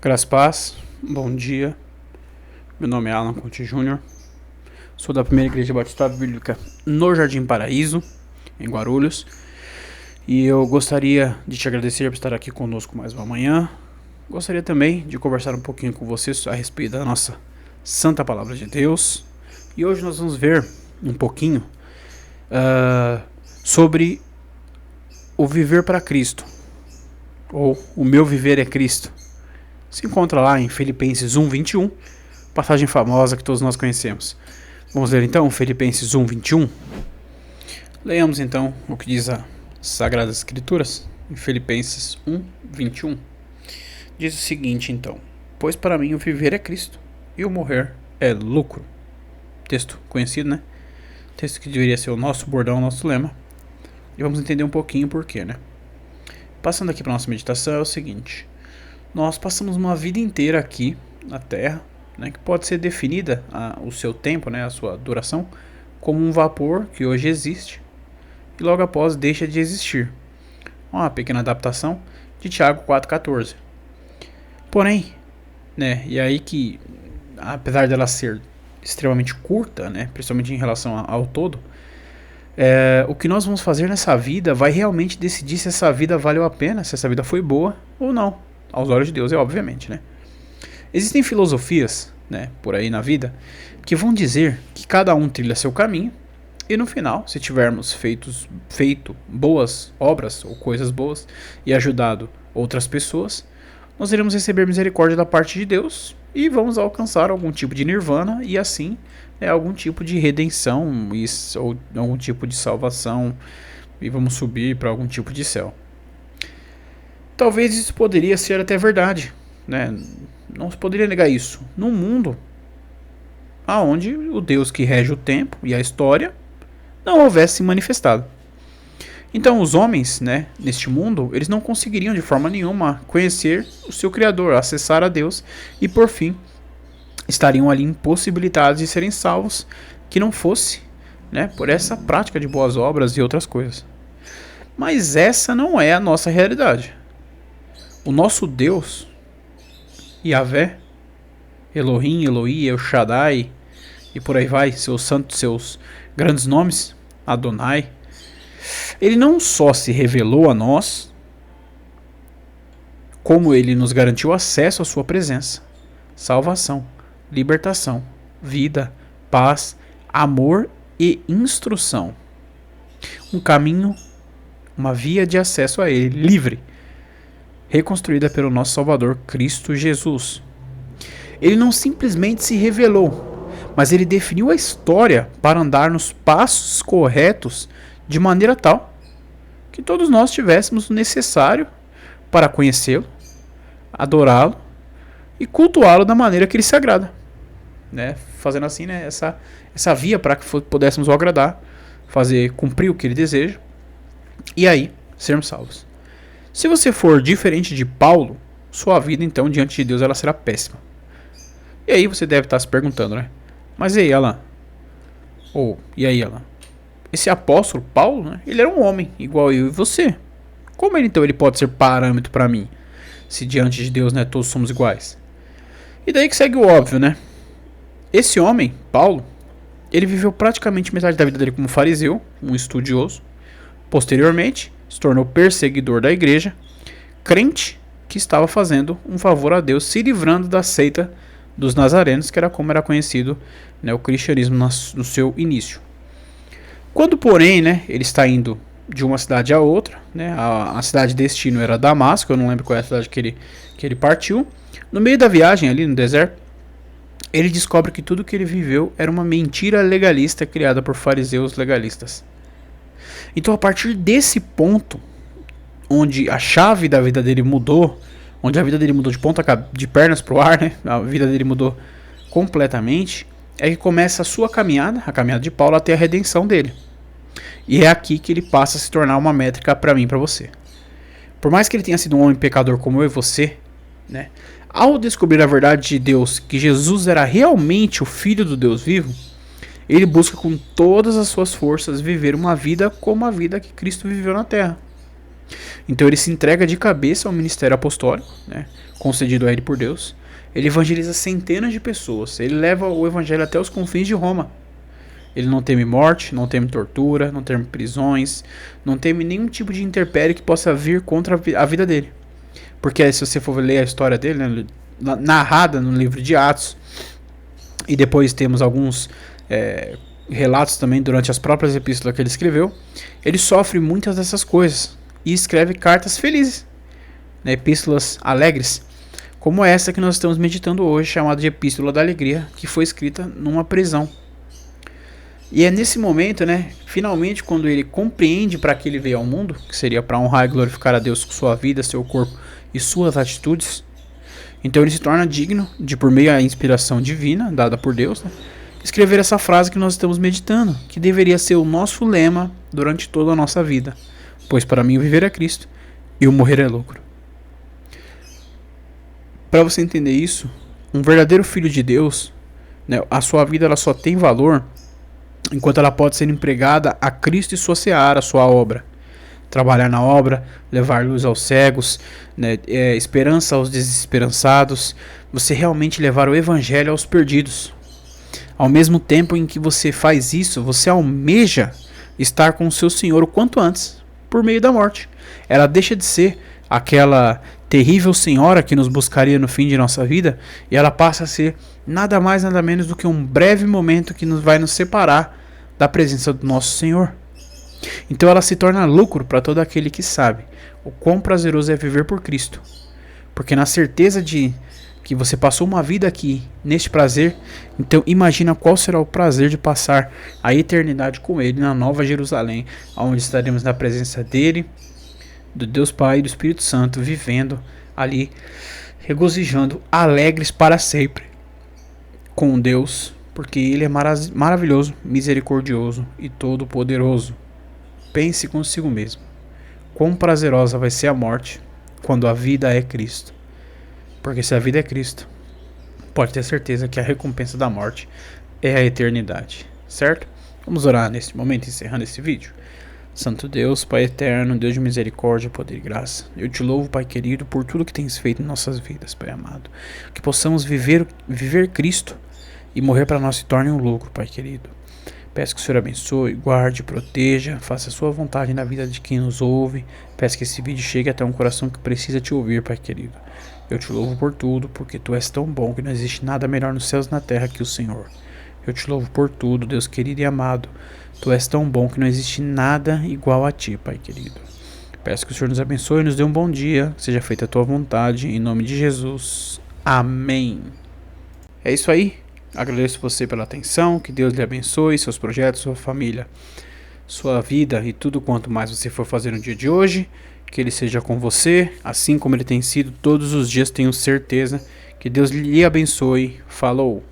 Graças a paz, bom dia. Meu nome é Alan Conte Júnior. Sou da Primeira Igreja Batista Bíblica no Jardim Paraíso, em Guarulhos. E eu gostaria de te agradecer por estar aqui conosco mais uma manhã. Gostaria também de conversar um pouquinho com vocês a respeito da nossa Santa Palavra de Deus. E hoje nós vamos ver um pouquinho sobre o viver para Cristo, ou o meu viver é Cristo. Se encontra lá em Filipenses 1:21, passagem famosa que todos nós conhecemos. Vamos ler então Filipenses 1:21. Leamos então o que diz as Sagradas Escrituras em Filipenses 1:21. Diz o seguinte então: pois para mim o viver é Cristo e o morrer é lucro. Texto conhecido, né? Texto que deveria ser o nosso bordão, o nosso lema. E vamos entender um pouquinho o porquê, né? Passando aqui para nossa meditação é o seguinte: nós passamos uma vida inteira aqui na Terra, né, que pode ser definida o seu tempo, né, a sua duração, como um vapor que hoje existe e logo após deixa de existir. Uma pequena adaptação de Tiago 4,14. Porém, né, e aí que, apesar dela ser extremamente curta, né, principalmente em relação ao todo, o que nós vamos fazer nessa vida vai realmente decidir se essa vida valeu a pena, se essa vida foi boa ou não. Aos olhos de Deus, obviamente, né? Existem filosofias, né, por aí na vida, que vão dizer que cada um trilha seu caminho e no final, se tivermos feito boas obras ou coisas boas e ajudado outras pessoas, nós iremos receber misericórdia da parte de Deus e vamos alcançar algum tipo de nirvana e assim algum tipo de redenção ou algum tipo de salvação e vamos subir para algum tipo de céu. Talvez isso poderia ser até verdade, né? Não se poderia negar isso. Num mundo onde o Deus que rege o tempo e a história não houvesse se manifestado. Então os homens, né, neste mundo, eles não conseguiriam de forma nenhuma conhecer o seu Criador, acessar a Deus e por fim estariam ali impossibilitados de serem salvos, que não fosse, né, por essa prática de boas obras e outras coisas. Mas essa não é a nossa realidade. O nosso Deus, Yahvé, Elohim, Eloí, El Shaddai, e por aí vai, seus grandes nomes, Adonai, ele não só se revelou a nós, como ele nos garantiu acesso à sua presença, salvação, libertação, vida, paz, amor e instrução. Um caminho, uma via de acesso a ele, livre, reconstruída pelo nosso Salvador Cristo Jesus. Ele não simplesmente se revelou, mas ele definiu a história para andar nos passos corretos de maneira tal que todos nós tivéssemos o necessário para conhecê-lo, adorá-lo e cultuá-lo da maneira que ele se agrada, né? Fazendo assim, né, essa via para que pudéssemos o agradar, cumprir o que ele deseja e aí sermos salvos. Se você for diferente de Paulo, sua vida então diante de Deus ela será péssima. E aí você deve estar se perguntando, né? Mas e aí, Alan? E aí, Alan? Esse apóstolo Paulo, né? Ele era um homem igual eu e você. Como ele pode ser parâmetro para mim? Se diante de Deus, né, todos somos iguais. E daí que segue o óbvio, né? Esse homem, Paulo, ele viveu praticamente metade da vida dele como fariseu, um estudioso. Posteriormente, se tornou perseguidor da igreja, crente que estava fazendo um favor a Deus, se livrando da seita dos nazarenos, que era como era conhecido, né, o cristianismo no seu início. Quando, porém, né, ele está indo de uma cidade a outra, né, a cidade de destino era Damasco, eu não lembro qual é a cidade que ele partiu. No meio da viagem ali no deserto, ele descobre que tudo que ele viveu era uma mentira legalista criada por fariseus legalistas. Então, a partir desse ponto, onde a chave da vida dele mudou, onde a vida dele mudou de pernas para o ar, né? A vida dele mudou completamente, é que começa a sua caminhada, a caminhada de Paulo até a redenção dele. E é aqui que ele passa a se tornar uma métrica para mim e para você. Por mais que ele tenha sido um homem pecador como eu e você, né? Ao descobrir a verdade de Deus, que Jesus era realmente o Filho do Deus vivo, ele busca com todas as suas forças viver uma vida como a vida que Cristo viveu na terra. Então ele se entrega de cabeça ao ministério apostólico, né, concedido a ele por Deus. Ele evangeliza centenas de pessoas. Ele leva o evangelho até os confins de Roma. Ele não teme morte, não teme tortura, não teme prisões, não teme nenhum tipo de intempérie que possa vir contra a vida dele. Porque se você for ler a história dele, né, narrada no livro de Atos, e depois temos alguns relatos também durante as próprias epístolas que ele escreveu, ele sofre muitas dessas coisas e escreve cartas felizes, né, epístolas alegres, como essa que nós estamos meditando hoje, chamada de Epístola da Alegria, que foi escrita numa prisão. E é nesse momento, né, finalmente, quando ele compreende para que ele veio ao mundo, que seria para honrar e glorificar a Deus com sua vida, seu corpo e suas atitudes, então ele se torna digno de, por meio da inspiração divina, dada por Deus, né, escrever essa frase que nós estamos meditando, que deveria ser o nosso lema durante toda a nossa vida. Pois para mim o viver é Cristo e o morrer é lucro. Para você entender isso, um verdadeiro filho de Deus, né, a sua vida ela só tem valor enquanto ela pode ser empregada a Cristo e sua seara, a sua obra. Trabalhar na obra, levar luz aos cegos, né, esperança aos desesperançados, você realmente levar o evangelho aos perdidos. Ao mesmo tempo em que você faz isso, você almeja estar com o seu Senhor o quanto antes, por meio da morte. Ela deixa de ser aquela terrível senhora que nos buscaria no fim de nossa vida, e ela passa a ser nada mais, nada menos do que um breve momento que vai nos separar da presença do nosso Senhor. Então ela se torna lucro para todo aquele que sabe o quão prazeroso é viver por Cristo. Porque na certeza de que você passou uma vida aqui neste prazer, então imagina qual será o prazer de passar a eternidade com Ele na Nova Jerusalém, onde estaremos na presença dEle, do Deus Pai e do Espírito Santo, vivendo ali, regozijando, alegres para sempre com Deus, porque Ele é maravilhoso, misericordioso e todo-poderoso. Pense consigo mesmo, quão prazerosa vai ser a morte quando a vida é Cristo. Porque se a vida é Cristo, pode ter certeza que a recompensa da morte é a eternidade, certo? Vamos orar neste momento, encerrando esse vídeo. Santo Deus, Pai eterno, Deus de misericórdia, poder e graça, eu te louvo, Pai querido, por tudo que tens feito em nossas vidas, Pai amado. Que possamos viver Cristo e morrer para nós se torne um lucro, Pai querido. Peço que o Senhor abençoe, guarde, proteja, faça a sua vontade na vida de quem nos ouve. Peço que esse vídeo chegue até um coração que precisa te ouvir, Pai querido. Eu te louvo por tudo, porque Tu és tão bom que não existe nada melhor nos céus e na terra que o Senhor. Eu te louvo por tudo, Deus querido e amado. Tu és tão bom que não existe nada igual a Ti, Pai querido. Peço que o Senhor nos abençoe e nos dê um bom dia. Seja feita a Tua vontade, em nome de Jesus. Amém. É isso aí. Agradeço você pela atenção. Que Deus lhe abençoe, seus projetos, sua família, sua vida e tudo quanto mais você for fazer no dia de hoje. Que Ele seja com você, assim como Ele tem sido todos os dias, tenho certeza. Que Deus lhe abençoe. Falou!